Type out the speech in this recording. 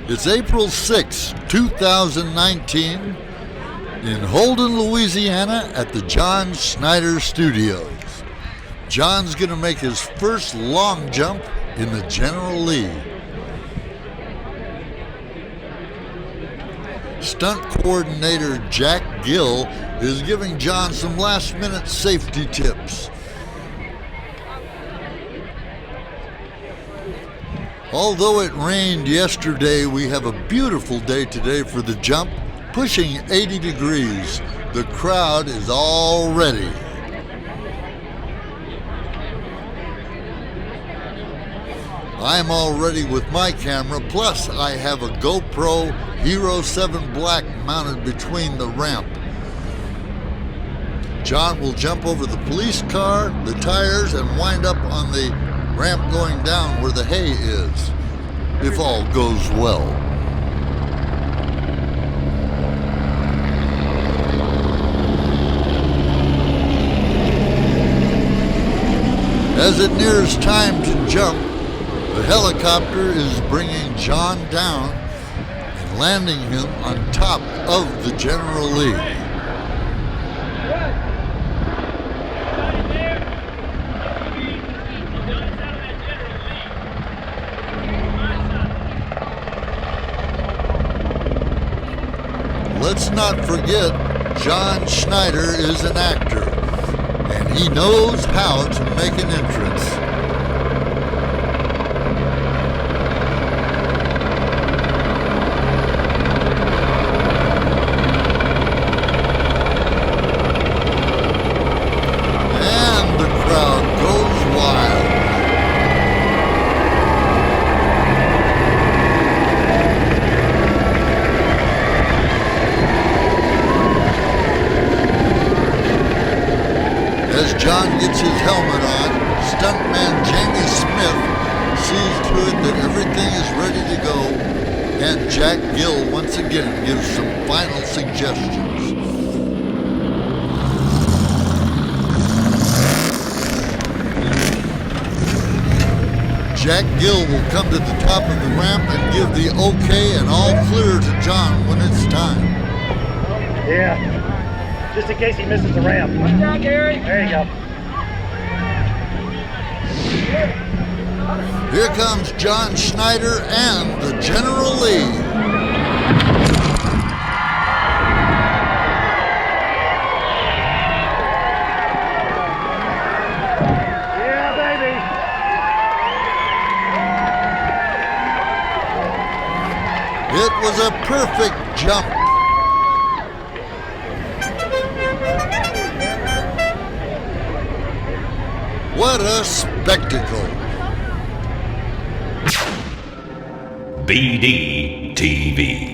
It's April 6, 2019, in Holden, Louisiana at the John Schneider Studios. John's going to make his first long jump in the General Lee. Stunt coordinator Jack Gill is giving John some last-minute safety tips. Although it rained yesterday, we have a beautiful day today for the jump, pushing 80 degrees. The crowd is all ready. I'm all ready with my camera, plus I have a GoPro Hero 7 Black mounted between the ramp. John will jump over the police car, the tires, and wind up on the ramp going down where the hay is, if all goes well. As it nears time to jump, the helicopter is bringing John down and landing him on top of the General Lee. Let's not forget, John Schneider is an actor, and he knows how to make an entrance. And the crowd goes wild. As John gets his helmet on, stuntman Jamie Smith sees to it that everything is ready to go, and Jack Gill once again gives some final suggestions. Jack Gill will come to the top of the ramp and give the okay and all clear to John when it's time. Yeah. Just in case he misses the ramp. Watch out, Gary. There you go. Here comes John Schneider and the General Lee. Yeah, baby. It was a perfect jump. What a spectacle! BD TV.